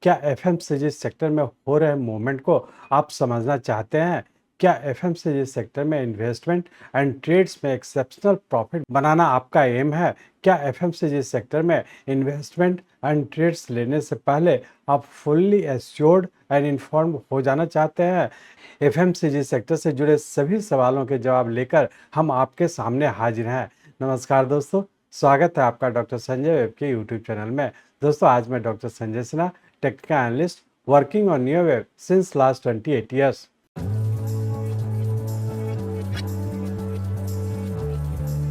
क्या FMCG sector में हो रहे मूवमेंट को आप समझना चाहते हैं? क्या एफएमसीजी सेक्टर में इन्वेस्टमेंट एंड ट्रेड्स में एक्सेप्शनल प्रॉफिट बनाना आपका एम है? क्या एफएमसीजी सेक्टर में इन्वेस्टमेंट एंड ट्रेड्स लेने से पहले आप फुल्ली एश्योर्ड एंड इन्फॉर्म्ड हो जाना चाहते हैं? एफएमसीजी सेक्टर से जुड़े सभी सवालों के जवाब लेकर हम आपके सामने हाजिर हैं। नमस्कार दोस्तों, स्वागत है आपका डॉक्टर संजय वेब के यूट्यूब चैनल में। दोस्तों, आज मैं doctor Sanjay Sinha, technical analyst working on NeoWeb since last 28 years.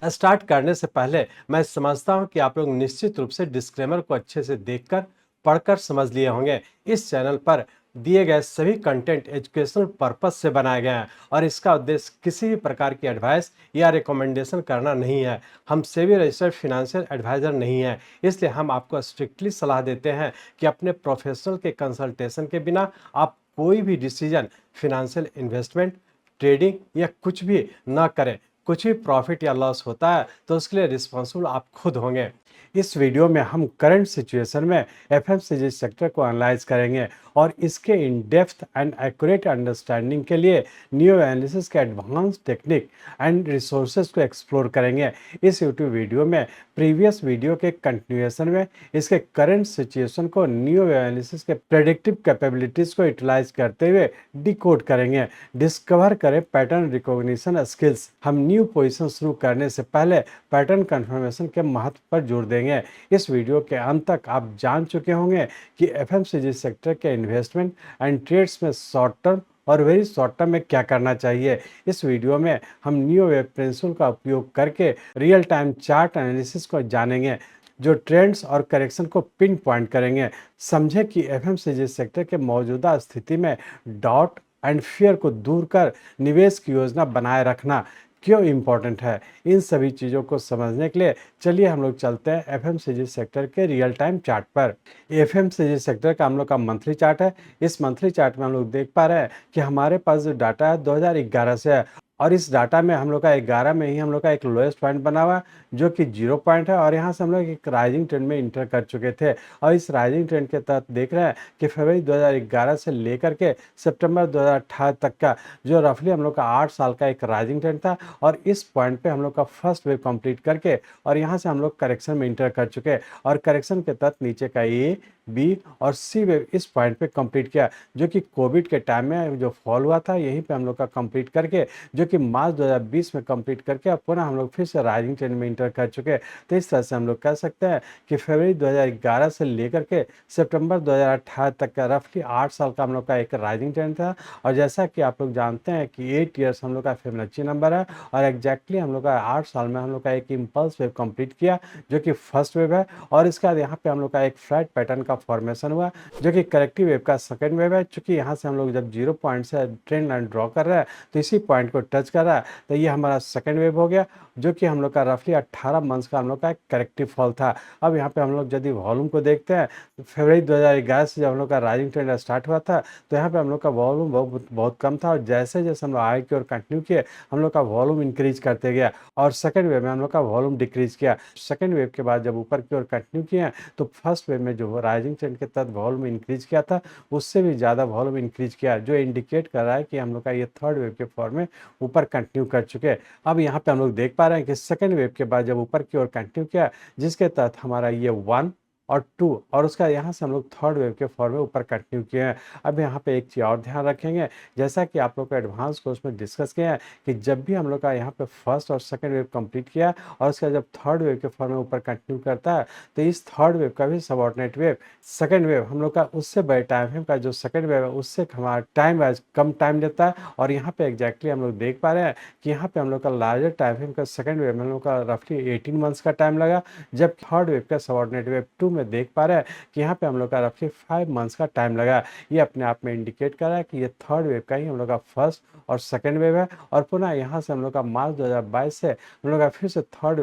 Start करने से पहले मैं समझता हूं कि आप लोग निश्चित रूप से डिस्क्लेमर को अच्छे से देखकर पढ़कर समझ लिए होंगे। इस चैनल पर दिए गए सभी कंटेंट एजुकेशनल पर्पस से बनाए गए हैं और इसका उद्देश्य किसी भी प्रकार की एडवाइस या रिकमेंडेशन करना नहीं है। हम सेबी रजिस्टर्ड फाइनेंशियल एडवाइजर नहीं है, इसलिए हम आपको स्ट्रिक्टली सलाह देते हैं कि अपने प्रोफेशनल के कंसल्टेशन के बिना आप कोई भी डिसीजन फिनेंशियल इन्वेस्टमेंट, ट्रेडिंग या कुछ भी ना करें। कुछ भी प्रॉफिट या लॉस होता है तो उसके लिए रिस्पॉन्सिबल आप खुद होंगे। इस वीडियो में हम करंट सिचुएशन में एफएमसीजी सेक्टर को एनालाइज करेंगे और इसके in depth and accurate understanding के लिए न्यू एनालिसिस के एडवांस टेक्निक एंड रिसोर्सेज को एक्सप्लोर करेंगे। इस यूट्यूब वीडियो में प्रीवियस वीडियो के कंटिन्यूएशन में इसके करंट सिचुएशन को न्यू एनालिसिस के प्रेडिक्टिव कैपेबिलिटीज को यूटिलाइज करते हुए डिकोड करेंगे। डिस्कवर करें पैटर्न रिकॉग्निशन स्किल्स। हम न्यू पोजीशन शुरू करने से पहले पैटर्न कंफर्मेशन के महत्व पर जोर देंगे। इस वीडियो के अंत तक आप जान चुके होंगे कि एफएमसीजी सेक्टर के इन्वेस्टमेंट एंड ट्रेड्स में शॉर्ट टर्म और वेरी शॉर्ट टर्म में क्या करना चाहिए। इस वीडियो में हम न्यू वेब प्रिंसिपल का उपयोग करके रियल टाइम चार्ट एनालिसिस को जानेंगे जो ट्रेंड्स और करेक्शन को पिन पॉइंट करेंगे। समझें कि एफएमसीजी सेक्टर के मौजूदा स्थिति में डाउट एंड फियर को दूर कर निवेश की योजना बनाए रखना क्यों इम्पोर्टेंट है। इन सभी चीज़ों को समझने के लिए चलिए हम लोग चलते हैं एफएमसीजी सेक्टर के रियल टाइम चार्ट पर। एफएमसीजी सेक्टर का हम लोग का मंथली चार्ट है। इस मंथली चार्ट में हम लोग देख पा रहे हैं कि हमारे पास जो डाटा है 2011 से है और इस डाटा में हम लोग का 11 में ही हम लोग का एक लोएस्ट पॉइंट बना हुआ है जो कि 0 पॉइंट है और यहाँ से हम लोग एक राइजिंग ट्रेंड में इंटर कर चुके थे और इस राइजिंग ट्रेंड के तहत देख रहे हैं कि फरवरी 2011 से लेकर के सितंबर 2018 तक का जो रफली हम लोग का 8 साल का एक राइजिंग ट्रेंड था और इस पॉइंट पे हम लोग का फर्स्ट वेव कंप्लीट करके और यहाँ से हम लोग करेक्शन में इंटर कर चुके और करेक्शन के तहत नीचे का ए, बी और सी वेव इस पॉइंट पे कंप्लीट किया जो कि कोविड के टाइम में जो फॉल हुआ था यहीं पे हम लोग का कंप्लीट करके जो कि मार्च 2020 में कंप्लीट करके अब पुनः हम लोग फिर से राइजिंग ट्रेंड में इंटर कर चुके हैं। तो इस तरह से हम लोग कह सकते हैं कि फरवरी 2011 से लेकर के सितंबर 2018 तक का रफली 8 साल का हम लोग का एक राइजिंग ट्रेंड था और जैसा कि आप लोग जानते हैं कि 8 ईयर्स हम लोग का फिबोनाची नंबर है और एग्जैक्टली हम लोग का 8 साल में हम लोग का एक इम्पल्स वेव कंप्लीट किया जो कि फर्स्ट वेव है और इसके बाद यहाँ पे हम लोग का एक फ्लैट पैटर्न का फॉर्मेशन हुआ जो कि करेक्टिव वेव का सेकेंड वेव है। चूंकि यहाँ से हम लोग जब 0 पॉइंट से ट्रेंड लाइन ड्रॉ कर रहे हैं तो इसी पॉइंट को टच कर रहा है तो ये हमारा सेकेंड वेव हो गया जो कि हम लोग का रफली 18 मंथ्स का हम लोग का एक करेक्टिव फॉल था। अब यहाँ पे हम लोग यदि वॉल्यूम को देखते हैं तो फरवरी 2011 से जब हम लोग का राइजिंग ट्रेंड स्टार्ट हुआ था तो यहाँ पे हम लोग का वॉल्यूम बहुत कम था और जैसे जैसे हम लोग आगे की ओर कंटिन्यू किए हम लोग का वॉल्यूम इंक्रीज करते गया और सेकेंड वेव में हम लोग का वॉल्यूम डिक्रीज किया। सेकेंड वेव के बाद जब ऊपर की ओर कंटिन्यू किए तो फर्स्ट वेव में जो राइजिंग ट्रेंड के तहत वॉल्यूम इंक्रीज किया था उससे भी ज़्यादा वॉल्यूम इंक्रीज किया जो इंडिकेट कर रहा है कि हम लोग का ये थर्ड वेव के फॉर्म में ऊपर कंटिन्यू कर चुके हैं। अब यहाँ पे हम लोग देख पा रहे हैं कि सेकेंड वेव के बाद जब ऊपर की ओर कंटिन्यू किया जिसके तहत हमारा ये 1 और 2 और उसका यहाँ से हम लोग थर्ड वेव के फॉर्म में ऊपर कंटिन्यू किए हैं। अब यहाँ पे एक चीज़ और ध्यान रखेंगे जैसा कि आप लोग को एडवांस कोर्स में डिस्कस किया है कि जब भी हम लोग का यहाँ पे फर्स्ट और सेकंड वेव कंप्लीट किया और उसका जब थर्ड वेव के फॉर्म में ऊपर कंटिन्यू करता है तो इस थर्ड वेव का भी सबऑर्डिनेट वेव सेकंड वेव हम लोग का उससे बड़े टाइम फ्रेम का जो सेकंड वेव है उससे हमारा टाइम वाइज कम टाइम लेता है और यहाँ पे एग्जैक्टली हम लोग देख पा रहे हैं कि यहाँ पे हम लोग का लार्जर टाइम फ्रेम का सेकंड वेव में हम लोग का रफली 18 मंथ्स का टाइम लगा जब थर्ड वेव का सबऑर्डिनेट वेव 2 में देख पा रहे हैं कि यहाँ पे हम लोग का रफली 5 मंथ्स का टाइम लगा। ये अपने आप में इंडिकेट कर रहा है कि ये थर्ड वेव का ही हम लोग का फर्स्ट और सेकंड वेव है और पुनः यहाँ से हम लोग का मार्च 2022 से हम लोग का फिर से थर्ड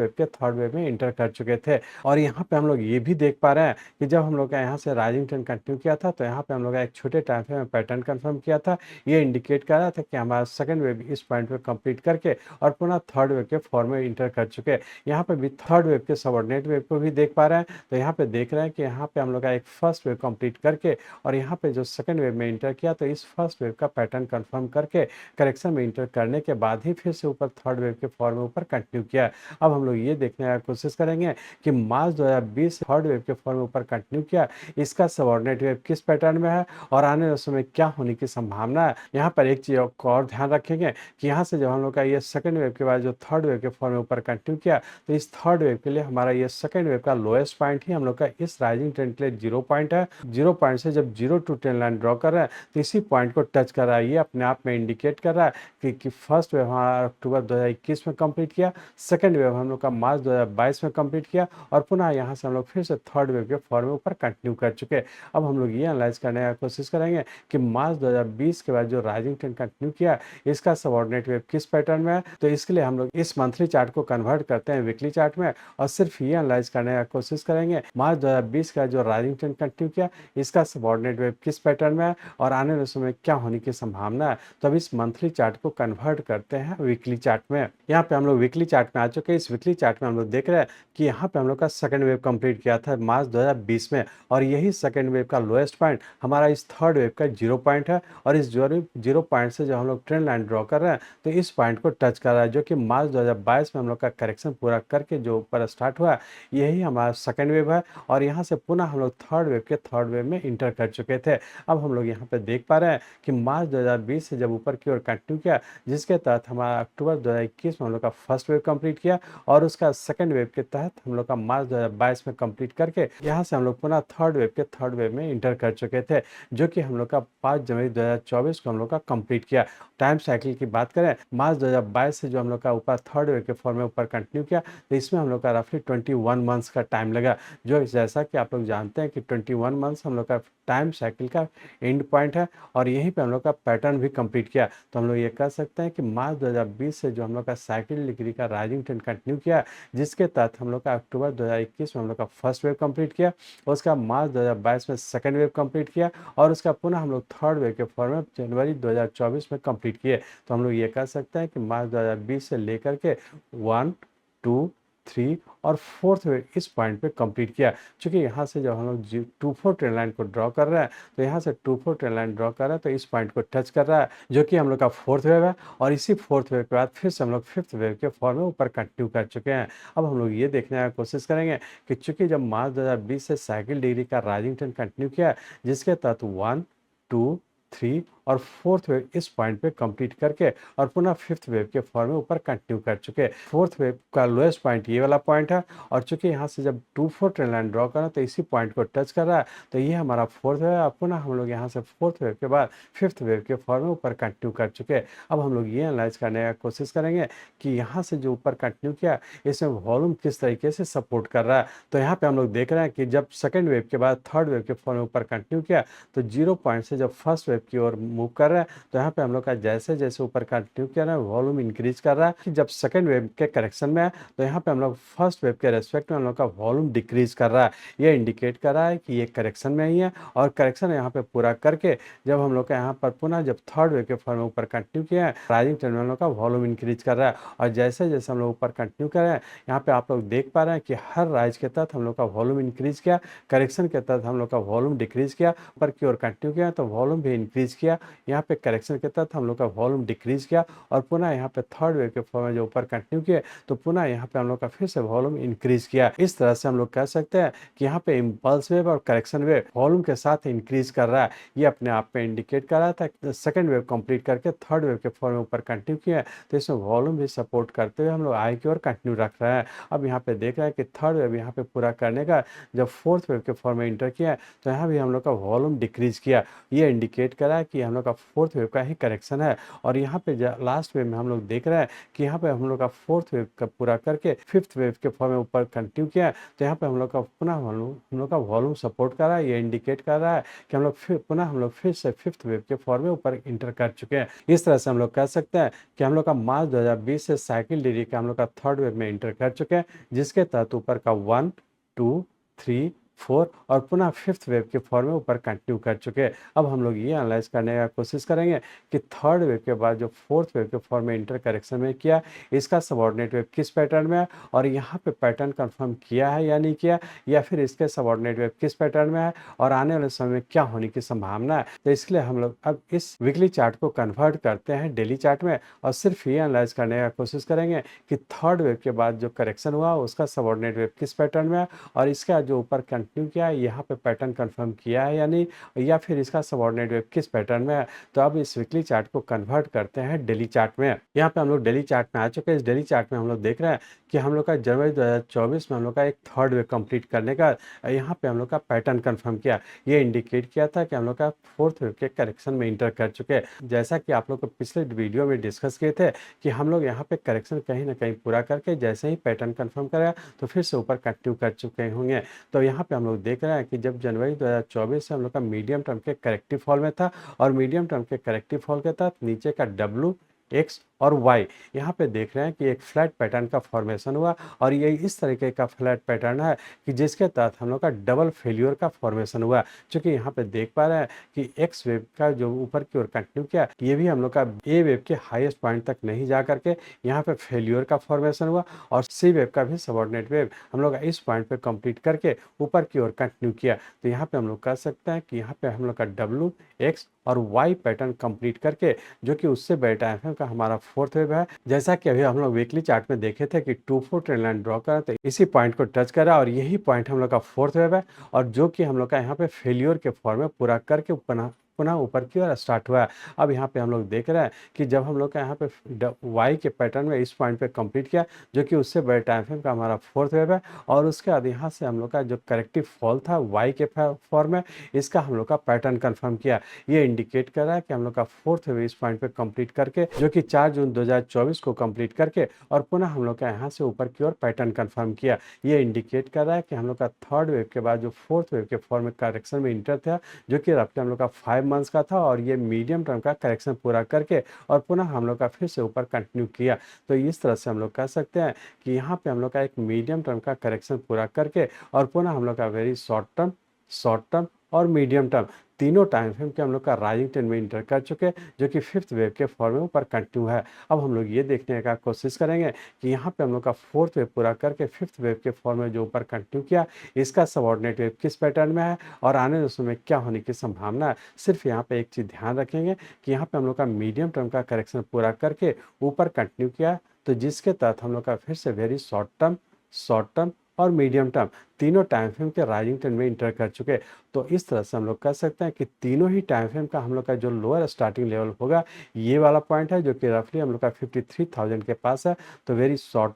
वेव में इंटर कर चुके थे और यहाँ पे हम लोग ये भी देख पा रहे हैं कि जब हम लोग का यहाँ से राइजिंग ट्रेंड कंटिन्यू किया था तो यहाँ पे हम लोग एक छोटे टाइम फ्रेम में पैटर्न कंफर्म किया था। ये इंडिकेट कर रहा था कि हमारा सेकंड वेव इस पॉइंट पे कंप्लीट करके और पुनः थर्ड वेव के फॉर्म में इंटर कर चुके हैं। यहाँ पे भी थर्ड वेव के सबऑर्डिनेट वेव को भी देख पा रहे हैं तो यहाँ पे देख रहे हैं कि यहाँ पे हम लोग का एक फर्स्ट वेव कंप्लीट करके और यहाँ पे जो सेकंड वेव में इंटर किया, तो इस फर्स्ट वेव का पैटर्न कंफर्म करके करेक्शन में इंटर करने के बाद ही फिर से ऊपर थर्ड वेव के फॉर्म में ऊपर कंटिन्यू किया। अब हम लोग ये देखने की कोशिश करेंगे कि मार्च 2020 थर्ड वेव के फॉर्म में ऊपर कंटिन्यू किया, इसका सबऑर्डिनेट वेव किस पैटर्न में है और आने वाले समय क्या होने की संभावना है। यहाँ पर एक चीज को और ध्यान रखेंगे कि यहाँ से जब हम लोग का ये सेकंड वेव के बाद जो थर्ड वेव के फॉर्म में ऊपर कंटिन्यू किया, तो इस थर्ड वेव के लिए हमारा ये सेकंड वेव का लोएस्ट पॉइंट ही हम लोग का इस राइजिंग ट्रेंड के लिए 0 पॉइंट है। 0 पॉइंट से जब 0 टू ट्रेंड लाइन ड्रॉ कर रहे हैं, तो इसी पॉइंट को टच कर रहा है। ये अपने आप में इंडिकेट कर रहा है कि फर्स्ट वेव हमारा अक्टूबर 2021 में कंप्लीट किया, सेकंड वेव हम लोग का मार्च 2022 में कंप्लीट किया और पुनः यहाँ से हम लोग फिर से थर्ड वेव के फॉर्म में ऊपर कंटिन्यू कर चुके। अब हम लोग ये एनालाइज करने की कोशिश करेंगे कि मार्च 2020 के बाद जो राइजिंग ट्रेंड कंटिन्यू किया, इसका सबऑर्डिनेट वेव किस पैटर्न में है। तो इसके लिए हम लोग इस मंथली चार्ट को कन्वर्ट करते हैं वीकली चार्ट में और सिर्फ ये एनालाइज करने की कोशिश करेंगे मार्च 2020 का जो राइजिंग ट्रेंड कंटिन्यू किया, इसका सबऑर्डिनेट वेव किस पैटर्न में है और आने वाले समय क्या होने की संभावना है। तो अब इस मंथली चार्ट को कन्वर्ट करते हैं वीकली चार्ट में। यहाँ पे हम लोग वीकली चार्ट में आ चुके हैं। इस वीकली चार्ट में हम लोग देख रहे हैं कि यहाँ पे हम लोग का सेकंड वेव कंप्लीट किया था मार्च 2020 में और यही सेकंड वेव का लोएस्ट पॉइंट हमारा इस थर्ड वेव का 0 पॉइंट है और इस 0 पॉइंट से जब हम लोग ट्रेंड लाइन ड्रॉ कर रहे हैं, तो इस पॉइंट को टच कर रहा है, जो कि मार्च 2022 में हम लोग का करेक्शन पूरा करके जो ऊपर स्टार्ट हुआ, यही हमारा सेकंड वेव है और यहाँ से पुनः हम लोग थर्ड वेव के थर्ड वेव में इंटर कर चुके थे। अब हम लोग यहाँ पे देख पा रहे हैं कि मार्च 2020 से जब ऊपर की ओर कंटिन्यू किया, जिसके तहत हमारा अक्टूबर 2021 में हम लोग का फर्स्ट वेव कंप्लीट किया और उसका सेकंड वेव के तहत हम लोग का मार्च 2022 में कंप्लीट करके यहाँ से हम लोग पुनः थर्ड वेव के थर्ड वेव में इंटर कर चुके थे, जो कि हम लोग का 5 जनवरी 2024 को हम लोग का कंप्लीट किया। टाइम साइकिल की बात करें, मार्च 2022 से जो हम लोग का ऊपर थर्ड वेव के फॉर्म में ऊपर कंटिन्यू किया, तो इसमें हम लोग का रफली 21 मंथ्स का टाइम लगा, जो जैसा कि आप लोग जानते हैं कि 21 मंथ्स हम लोग का टाइम साइकिल का एंड पॉइंट है और यहीं पे हम लोग का पैटर्न भी कंप्लीट किया। तो हम लोग ये कह सकते हैं कि मार्च 2020 से जो हम लोग का साइकिल डिग्री का राइजिंग ट्रेंड कंटिन्यू किया, जिसके तहत हम लोग का अक्टूबर 2021 में हम लोग का फर्स्ट वेव कंप्लीट किया, उसका मार्च 2022 में सेकंड वेव कंप्लीट किया और उसका पुनः हम लोग थर्ड वेव के फॉर्म में जनवरी 2024 में कंप्लीट किए। तो हम लोग ये कह सकते हैं कि मार्च 2020 से लेकर के 1, 2, 3 और फोर्थ वेव इस पॉइंट पे कंप्लीट किया। क्योंकि यहाँ से जब हम लोग 2-4 ट्रेंड लाइन को ड्रॉ कर रहे हैं, तो यहाँ से 2-4 ट्रेंड लाइन ड्रॉ कर रहे हैं, तो इस पॉइंट को टच कर रहा है, जो कि हम लोग का फोर्थ वेव है और इसी फोर्थ वेव के बाद फिर से हम लोग फिफ्थ वेव के फॉर्म में ऊपर कंटिन्यू कर चुके हैं। अब हम लोग ये देखने की कोशिश करेंगे कि चूंकि जब मार्च 2020 से साइकिल डिग्री का राइजिंग ट्रेंड कंटिन्यू किया, जिसके तहत 1, 2, 3 और फोर्थ वेव इस पॉइंट पे कंप्लीट करके और पुनः फिफ्थ वेव के फॉर्म में ऊपर कंटिन्यू कर चुके। फोर्थ वेव का लोएस्ट पॉइंट ये वाला पॉइंट है और चूंकि यहाँ से जब 2-4 ट्रेंड लाइन ड्रॉ करा, तो इसी पॉइंट को टच कर रहा है, तो ये हमारा फोर्थ वेव है और पुनः हम लोग यहाँ से फोर्थ वेव के बाद फिफ्थ वेव के फॉर्म में ऊपर कंटिन्यू कर चुके। अब हम लोग ये एनालाइज करने की कोशिश करेंगे कि यहाँ से जो ऊपर कंटिन्यू किया, इसमें वॉल्यूम किस तरीके से सपोर्ट कर रहा है। तो यहाँ पे हम लोग देख रहे हैं कि जब सेकेंड वेव के बाद थर्ड वेव के फॉर्म में ऊपर कंटिन्यू किया, तो 0 पॉइंट से जब फर्स्ट वेव की ओर मूव कर रहा है, तो यहाँ पे हम लोग का जैसे जैसे ऊपर कंटिन्यू किया ना, वॉल्यूम इंक्रीज कर रहा है कि जब सेकंड वेव के करेक्शन में है, तो यहाँ पे हम लोग फर्स्ट वेव के रेस्पेक्ट में हम लोग का वॉल्यूम डिक्रीज कर रहा है। ये इंडिकेट कर रहा है कि ये करेक्शन में ही है और करेक्शन यहाँ पे पूरा करके जब हम लोग का यहाँ पर पुनः जब थर्ड वेव के फॉर्म में ऊपर कंटिन्यू किया है, राइजिंग ट्रेंड में हम लोग का वॉल्यूम इंक्रीज कर रहा है और जैसे जैसे हम लोग ऊपर कंटिन्यू कर रहे हैं, यहाँ पे आप लोग देख पा रहे हैं कि हर राइज के तहत हम लोग का वॉल्यूम इंक्रीज किया, करेक्शन के तहत हम लोग का वॉल्यूम डिक्रीज किया, ऊपर की ओर कंटिन्यू किया तो वॉल्यूम भी इंक्रीज किया, यहाँ पे करेक्शन के तहत हम लोग का वॉल्यूम डिक्रीज किया और पुनः यहाँ पे थर्ड वेव के फॉर्म में जो ऊपर कंटिन्यू किए, तो पुनः यहाँ पे हम लोग का फिर से वॉल्यूम इंक्रीज किया। इस तरह से हम लोग कह सकते हैं कि यहाँ पे इम्पल्स वेव और करेक्शन वेव वॉल्यूम के साथ इंक्रीज कर रहा है। ये अपने आप में इंडिकेट कर रहा था सेकंड वेव कंप्लीट करके थर्ड वेव के फॉर्म में ऊपर कंटिन्यू किया, तो इसमें वॉल्यूम भी सपोर्ट करते हुए हम लोग आई की ओर कंटिन्यू रख रहे हैं। अब यहाँ पे देख रहे हैं कि थर्ड वेव यहाँ पे पूरा करने का जब फोर्थ वेव के फॉर्म में इंटर किया, तो यहाँ भी हम लोग का वॉल्यूम डिक्रीज किया। ये इंडिकेट कर रहा है कि हम लोग का फोर्थ वेव का ही करेक्शन है और यहाँ पे लास्ट वेव में हम लोग देख रहे हैं कि यहाँ पे हम लोग का फोर्थ वेव का पूरा करके फिफ्थ वेव के फॉर्म में ऊपर कंटिन्यू किया, तो यहाँ पे हम लोग का पुनः हम लोग का वॉल्यूम सपोर्ट कर रहा है। ये इंडिकेट कर रहा है कि हम लोग फिर से फिफ्थ वेव के फॉर्म में ऊपर इंटर कर चुके हैं। इस तरह से हम लोग कह सकते हैं कि हम लोग का मार्च 2020 से साइकिल डिग्री का हम लोग का थर्ड वेव में इंटर कर चुके हैं, जिसके तहत ऊपर का 1, 2, 3 4 और पुनः फिफ्थ वेव के फॉर्म में ऊपर कंटिन्यू कर चुके हैं। अब हम लोग ये एनालाइज करने का कोशिश करेंगे कि थर्ड वेव के बाद जो फोर्थ वेव के फॉर्म में इंटर करेक्शन में किया, इसका सबऑर्डिनेट वेव किस पैटर्न में है और यहाँ पे पैटर्न कंफर्म किया है या नहीं किया, या फिर इसके सबऑर्डिनेट वेव किस पैटर्न में है और आने वाले समय में क्या होने की संभावना है। तो इसके लिए हम लोग अब इस वीकली चार्ट को कन्वर्ट करते हैं डेली चार्ट में और सिर्फ ये एनालाइज करने का कोशिश करेंगे कि थर्ड वेव के बाद जो करेक्शन हुआ उसका सबऑर्डिनेट वेव किस पैटर्न में है और इसका जो ऊपर कंटिन्यू किया है यहाँ पे पैटर्न कंफर्म किया है या नहीं, या फिर इसका सबऑर्डिनेट वेव किस पैटर्न में है। तो अब इस वीकली चार्ट को कन्वर्ट करते हैं डेली चार्ट में। यहाँ पे हम लोग डेली चार्ट में आ चुके हैं। इस डेली चार्ट में हम लोग देख रहे हैं कि हम लोग का जनवरी 2024 में हम लोग का एक थर्ड वेव कंप्लीट करने का यहाँ पे हम लोग का पैटर्न कंफर्म किया। ये इंडिकेट किया था कि हम लोग का फोर्थ वेव के करेक्शन में इंटर कर चुके हैं। जैसा कि आप लोग को पिछले वीडियो में डिस्कस किए थे कि हम लोग यहाँ पे करेक्शन कहीं ना कहीं पूरा करके जैसे ही पैटर्न कंफर्म करेगा तो फिर से ऊपर कंटिन्यू कर चुके होंगे। तो यहाँ पे हम लोग देख रहे हैं कि जब जनवरी 2024 से हम लोग का मीडियम टर्म के करेक्टिव फॉल में था और मीडियम टर्म के करेक्टिव फॉल के तहत नीचे का डब्ल्यू, एक्स और वाई यहाँ पे देख रहे हैं कि एक फ्लैट पैटर्न का फॉर्मेशन हुआ और ये इस तरीके का फ्लैट पैटर्न है कि जिसके तहत हम लोग का डबल फेल्यूर का फॉर्मेशन हुआ। क्योंकि यहाँ पे देख पा रहे हैं कि एक्स वेव का जो ऊपर की ओर कंटिन्यू किया, ये भी हम लोग का ए वेव के हाईएस्ट पॉइंट तक नहीं जा करके यहाँ पे फेल्यूर का फॉर्मेशन हुआ और सी वेव का भी सबऑर्डिनेट वेव हम लोग इस पॉइंट पे कंप्लीट करके ऊपर की ओर कंटिन्यू किया। तो यहाँ पे हम लोग कह सकते हैं कि यहाँ पे हम लोग का डब्ल्यू, एक्स और वाई पैटर्न कंप्लीट करके, जो कि उससे बड़े टाइम फ्रेम का हमारा फोर्थ वेव है। जैसा कि अभी हम लोग वीकली चार्ट में देखे थे कि 2-4 ट्रेंड लाइन ड्रॉ करा तो इसी पॉइंट को टच करा और यही पॉइंट हम लोग का फोर्थ वेव है और जो कि हम लोग का यहाँ पे फेल्योर के फॉर्म में पूरा करके पुनः पुनः ऊपर की ओर स्टार्ट हुआ है। अब यहाँ पे हम लोग देख रहे हैं कि जब हम लोग का यहाँ पे वाई के पैटर्न में इस पॉइंट पे कंप्लीट किया, जो कि उससे बड़े टाइम फ्रेम का हमारा फोर्थ वेव है और उसके बाद यहाँ से हम लोग का जो करेक्टिव फॉल था वाई के फॉर्म में, इसका हम लोग का पैटर्न कंफर्म किया। ये इंडिकेट कर रहा है कि हम लोग का फोर्थ वेव इस पॉइंट पे कंप्लीट करके, जो कि 4 जून 2024 को कंप्लीट करके और पुनः हम लोग का यहाँ से ऊपर की ओर पैटर्न कंफर्म किया। ये इंडिकेट कर रहा है कि हम लोग का थर्ड वेव के बाद जो फोर्थ वेव के फॉर्म में करेक्शन में इंटर था, जो कि रफ्ली हम लोग का 5 मंथ्स का था और ये मीडियम टर्म का करेक्शन पूरा करके और पुनः हम लोग का फिर से ऊपर कंटिन्यू किया। तो इस तरह से हम लोग कह सकते हैं कि यहाँ पे हम लोग का एक मीडियम टर्म का करेक्शन पूरा करके और पुनः हम लोग का वेरी शॉर्ट टर्म और मीडियम टर्म तीनों टाइम फ्रेम के हम लोग का राइजिंग ट्रेंड में इंटर कर चुके हैं, जो कि फिफ्थ वेव के फॉर्म में ऊपर कंटिन्यू है। अब हम लोग ये देखने का कोशिश करेंगे कि यहाँ पे हम लोग का फोर्थ वेव पूरा करके फिफ्थ वेव के फॉर्म में जो ऊपर कंटिन्यू किया, इसका सबऑर्डिनेट वेव किस पैटर्न में है और आने वाले समय क्या होने की संभावना है। सिर्फ यहाँ पे एक चीज़ ध्यान रखेंगे कि यहाँ पे हम लोग का मीडियम टर्म का करेक्शन पूरा करके ऊपर कंटिन्यू किया, तो जिसके तहत हम लोग का फिर से वेरी शॉर्ट टर्म और मीडियम टर्म तीनों टाइम फ्रेम के राइजिंग ट्रेंड में इंटर कर चुके। तो इस तरह से हम लोग कह सकते हैं कि तीनों ही टाइम फ्रेम का हम लोग का जो लोअर स्टार्टिंग लेवल होगा, ये वाला पॉइंट है जो कि रफली हम लोग का 53,000 के पास है। तो वेरी शॉर्ट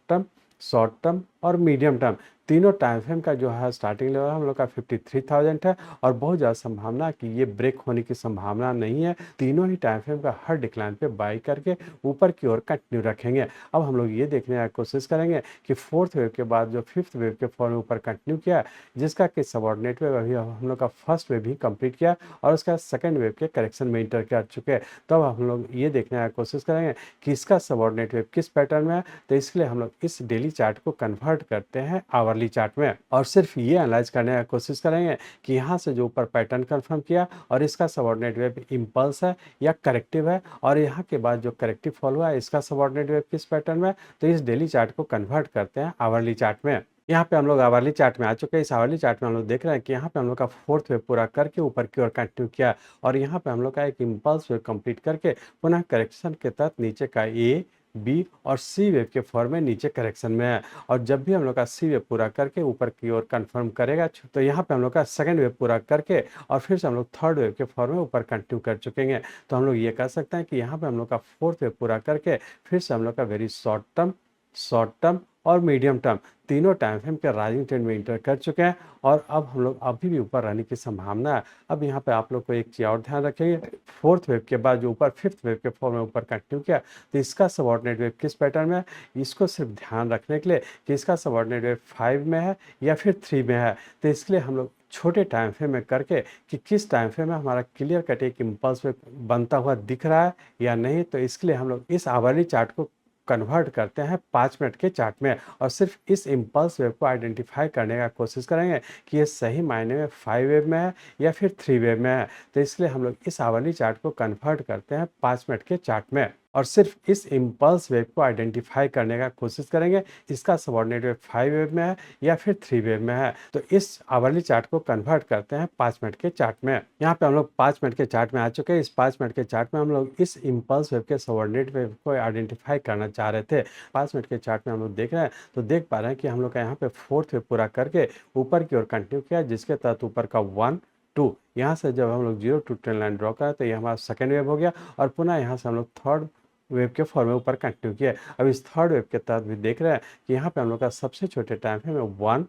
टर्म और मीडियम टर्म तीनों टाइम फ्रेम का जो है स्टार्टिंग लेवल हम लोग का 53,000 है और बहुत ज़्यादा संभावना कि ये ब्रेक होने की संभावना नहीं है। तीनों ही टाइम फ्रेम का हर डिक्लाइन पे बाई करके ऊपर की ओर कंटिन्यू रखेंगे। अब हम लोग ये देखने की कोशिश करेंगे कि फोर्थ वेव के बाद जो फिफ्थ वेव के फॉर्म में ऊपर कंटिन्यू किया, जिसका कि सबऑर्डिनेट वेव अभी हम लोग का फर्स्ट वेव भी कंप्लीट किया और उसका सेकेंड वेव के करेक्शन में इंटर कर चुके हैं। तब हम लोग ये देखने की कोशिश करेंगे कि इसका सबऑर्डिनेट वेव किस पैटर्न में है। तो इसके लिए हम लोग इस डेली चार्ट को कन्वर्ट करते हैं आवरली चार्ट में और सिर्फ ये एनालाइज करने की कोशिश करेंगे कि यहाँ से जो ऊपर पैटर्न कंफर्म किया और इसका सबऑर्डिनेट वेव इंपल्स है या करेक्टिव है और यहाँ के बाद जो करेक्टिव फॉल हुआ है, इसका सबऑर्डिनेट वेव किस पैटर्न में। तो इस डेली चार्ट को कन्वर्ट करते हैं आवरली चार्ट में। यहाँ पे हम लोग आवरली चार्ट में आ चुके हैं। इस आवरली चार्ट में हम लोग देख रहे हैं कि यहाँ पे हम लोग का फोर्थ वेव पूरा करके ऊपर की ओर कंटिन्यू किया और यहाँ पे हम लोग का एक इंपल्स वेव कंप्लीट करके पुनः करेक्शन के तहत नीचे का ए, बी और सी वेव के फॉर्म में नीचे करेक्शन में है और जब भी हम लोग का सी वेव पूरा करके ऊपर की ओर कंफर्म करेगा, तो यहाँ पे हम लोग का सेकंड वेव पूरा करके और फिर से हम लोग थर्ड वेव के फॉर्म में ऊपर कंटिन्यू कर चुके हैं। तो हम लोग ये कह सकते हैं कि यहाँ पे हम लोग का फोर्थ वेव पूरा करके फिर से हम लोग का वेरी शॉर्ट टर्म और मीडियम टर्म तीनों टाइम फ्रेम के राइजिंग ट्रेंड में इंटर कर चुके हैं और अब हम लोग अभी भी ऊपर रहने की संभावना है। अब यहाँ पे आप लोग को एक चीज़ और ध्यान रखेंगे, फोर्थ वेव के बाद जो ऊपर फिफ्थ वेव के फॉर्म में ऊपर कंटिन्यू किया, तो इसका सबऑर्डिनेट वेव किस पैटर्न में है, इसको सिर्फ ध्यान रखने के लिए कि इसका सबऑर्डिनेट वेव 5 में है या फिर 3 में है। तो इसके लिए हम लोग छोटे टाइम फ्रेम में करके कि किस टाइम फ्रेम में हमारा क्लियर कट एक इम्पल्स में बनता हुआ दिख रहा है या नहीं, तो इसके लिए हम लोग इस आवरली चार्ट को कन्वर्ट करते हैं 5 मिनट के चार्ट में और सिर्फ इस इम्पल्स वेव को आइडेंटिफाई करने का कोशिश करेंगे कि ये सही मायने में 5 वेव में है या फिर 3 वेव में है। तो इसलिए हम लोग इस आवरली चार्ट को कन्वर्ट करते हैं 5 मिनट के चार्ट में और सिर्फ इस इम्पल्स वेव को आइडेंटिफाई करने का कोशिश करेंगे इसका सबऑर्डिनेट वेव 5 वेव में है या फिर 3 वेव में है। तो इस आवरली चार्ट को कन्वर्ट करते हैं 5 मिनट के चार्ट में। यहाँ पे हम लोग 5 मिनट के चार्ट में आ चुके हैं। इस 5 मिनट के चार्ट में हम लोग इस इम्पल्स वेव के सबऑर्डिनेट वेव को आइडेंटिफाई करना चाह रहे थे। 5 मिनट के चार्ट में हम लोग देख रहे हैं तो देख पा रहे हैं कि हम लोग का यहाँ पे फोर्थ वेव पूरा करके ऊपर की ओर कंटिन्यू किया, जिसके तहत ऊपर का 1 2 यहाँ से जब हम लोग 0 टू ट्रेन लाइन ड्रॉ करें तो ये हमारा सेकेंड वेव हो गया और पुनः यहाँ से हम लोग थर्ड वेव के फॉर्म में ऊपर कंटिन्यू किया। अब इस थर्ड वेव के तहत भी देख रहे हैं कि यहाँ पे हम लोग का सबसे छोटे टाइम फ्रेम में 1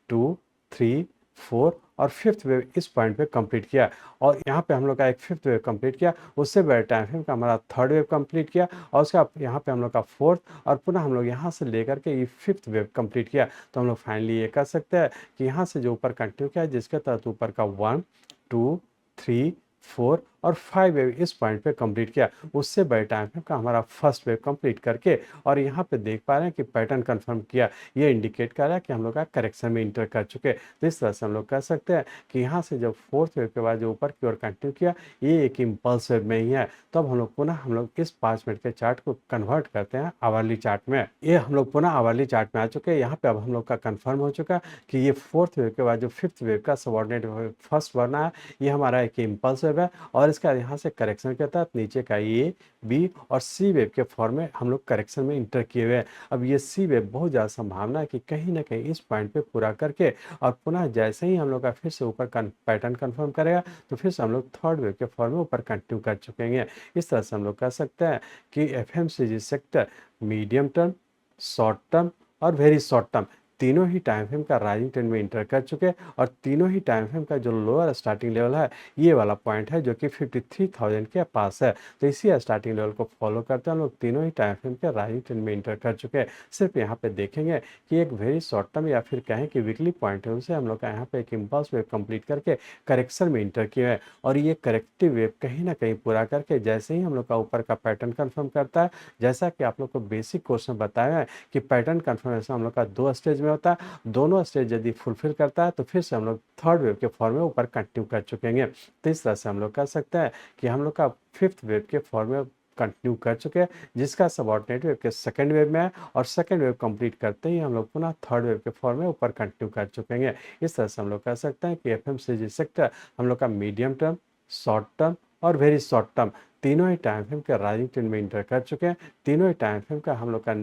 2 3 4 और फिफ्थ वेव इस पॉइंट पे कंप्लीट किया और यहाँ पे हम लोग का एक फिफ्थ वेव कंप्लीट किया, उससे बड़े टाइम फ्रेम का हमारा थर्ड वेव कंप्लीट किया और उसका यहाँ पे हम लोग का फोर्थ और पुनः हम लोग यहाँ से लेकर के ये फिफ्थ वेव कंप्लीट किया। तो हम लोग फाइनली ये कर सकते हैं कि यहाँ से जो ऊपर कंटिन्यू किया जिसके तहत ऊपर का 1 2 3 4 और 5 वेव इस पॉइंट पे कंप्लीट किया, उससे बड़े टाइम फ्रेम का हमारा फर्स्ट वेव कंप्लीट करके और यहाँ पे देख पा रहे हैं कि पैटर्न कंफर्म किया। ये इंडिकेट कर रहा है कि हम लोग का करेक्शन में इंटर कर चुके। तो इस तरह से हम लोग कह सकते हैं कि यहाँ से जब फोर्थ वेव के बाद जो ऊपर की ओर कंटिन्यू किया ये एक इम्पल्स वेव में ही है। तो अब हम लोग पुनः हम लोग इस 5 मिनट के चार्ट को कन्वर्ट करते हैं आवरली चार्ट में। ये हम लोग पुनः आवरली चार्ट में आ चुके हैं। यहाँ पे अब हम लोग का कन्फर्म हो चुका कि ये फोर्थ वेव के बाद जो फिफ्थ वेव का सबऑर्डिनेट फर्स्ट बना है ये हमारा एक इम्पल्स वेव है और इसका यहाँ से करेक्शन के तहत नीचे का ए बी और सी वेव के फॉर्म में हम लोग करेक्शन में इंटर किए हुए हैं। अब ये सी वेव बहुत ज़्यादा संभावना है कि कहीं ना कहीं इस पॉइंट पे पूरा करके और पुनः जैसे ही हम लोग का फिर से ऊपर पैटर्न कंफर्म करेगा तो फिर से हम लोग थर्ड वेव के फॉर्म में ऊपर कंटिन्यू कर चुके हैं। इस तरह से हम लोग कह सकते हैं कि FMCG sector medium term, short term और वेरी शॉर्ट टर्म तीनों ही टाइम फ्रेम का राइजिंग ट्रेंड में इंटर कर चुके और तीनों ही टाइम फ्रेम का जो लोअर स्टार्टिंग लेवल है ये वाला पॉइंट है जो कि 53,000 के पास है। तो इसी स्टार्टिंग लेवल को फॉलो करते हैं हम लोग तीनों ही टाइम फ्रेम के राइजिंग ट्रेंड में इंटर कर चुके हैं। सिर्फ यहाँ पे देखेंगे कि एक वेरी शॉर्ट टर्म या फिर कहें कि वीकली पॉइंट है उसे हम लोग का यहाँ पे एक इम्पल्स वेव कंप्लीट करके करेक्शन में इंटर किए हैं और ये करेक्टिव वेव कहीं ना कहीं पूरा करके जैसे ही हम लोग का ऊपर का पैटर्न कन्फर्म करता है, जैसा कि आप लोग को बेसिक क्वेश्चन बताया है कि पैटर्न कन्फर्मेशन हम लोग का 2 स्टेज में होता है, दोनों स्टेज यदि फुलफिल करता है तो फिर से हम लोग थर्ड वेव के फॉर्म में ऊपर कंटिन्यू कर चुके हैं। तो इस तरह से हम लोग कह सकते हैं कि हम लोग का फिफ्थ वेव के फॉर्म में कंटिन्यू कर चुके हैं जिसका सबऑर्डिनेट वेव के सेकंड वेव में है और सेकंड वेव कंप्लीट करते ही हम लोग पुनः थर्ड वेव के फॉर्म में ऊपर कंटिन्यू कर चुके हैं। इस तरह से हम लोग कह सकते हैं कि एफएमसीजी सेक्टर हम लोग का मीडियम टर्म, शॉर्ट टर्म और वेरी शॉर्ट टर्म तीनों ही टाइम फ्रेम के राइजिंग ट्रेंड में इंटर कर चुके हैं। तीनों ही टाइम फ्रेम का हम लोग का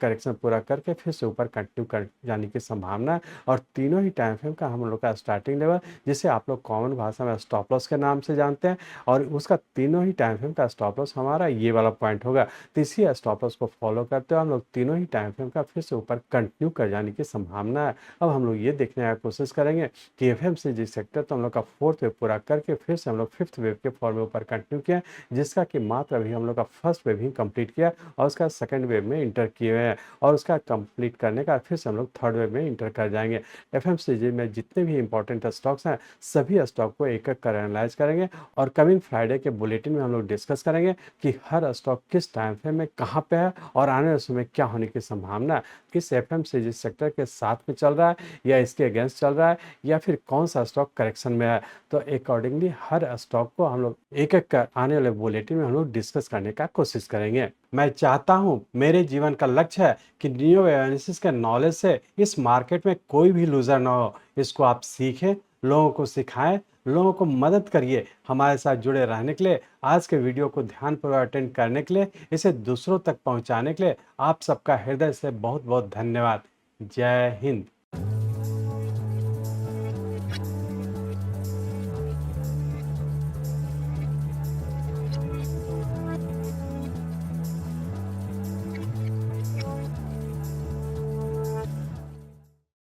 करेक्शन पूरा करके फिर से ऊपर कंटिन्यू कर जाने की संभावना है और तीनों ही टाइम फ्रेम का हम लोग का स्टार्टिंग लेवल जिसे आप लोग कॉमन भाषा में स्टॉप लॉस के नाम से जानते हैं और उसका तीनों ही टाइम फ्रेम का स्टॉप लॉस हमारा ये वाला पॉइंट होगा। तो इसी स्टॉप लॉस को फॉलो करते हुए हम लोग तीनों ही टाइम फ्रेम का फिर से ऊपर कंटिन्यू कर जाने की संभावना है। अब हम लोग ये देखने का कोशिश करेंगे कि एफएमसीजी सेक्टर तो हम लोग का फोर्थ वेव पूरा करके फिर से हम लोग फिफ्थ वेव के फॉर्म में ऊपर कंटिन्यू किया जिसका कि मात्र अभी हम लोग का फर्स्ट वेव ही कंप्लीट किया और उसका सेकंड वेव में इंटर किए हुए हैं और उसका कंप्लीट करने का फिर से हम लोग थर्ड वेव में इंटर कर जाएंगे। एफएमसीजी में जितने भी इंपॉर्टेंट स्टॉक्स हैं सभी स्टॉक को एक एक कर एनालाइज करेंगे और कमिंग फ्राइडे के बुलेटिन में हम लोग डिस्कस करेंगे कि हर स्टॉक किस टाइम फ्रेम में कहाँ पे है और आने वाले समय क्या होने की संभावना है, किस एफएमसीजी सेक्टर के साथ में चल रहा है या इसके अगेंस्ट चल रहा है या फिर कौन सा स्टॉक करेक्शन में है। तो अकॉर्डिंगली हर स्टॉक को हम लोग एक एक कर आने वाले बुलेटिन में हम लोग डिस्कस करने का कोशिश करेंगे। मैं चाहता हूं, मेरे जीवन का लक्ष्य है कि नियो एनालिसिस के नॉलेज से इस मार्केट में कोई भी लूजर ना हो। इसको आप सीखें, लोगों को सिखाएं, लोगों को मदद करिए। हमारे साथ जुड़े रहने के लिए, आज के वीडियो को ध्यानपूर्वक अटेंड करने के लिए, इसे दूसरों तक पहुंचाने के लिए आप सबका हृदय से बहुत बहुत धन्यवाद। जय हिंद।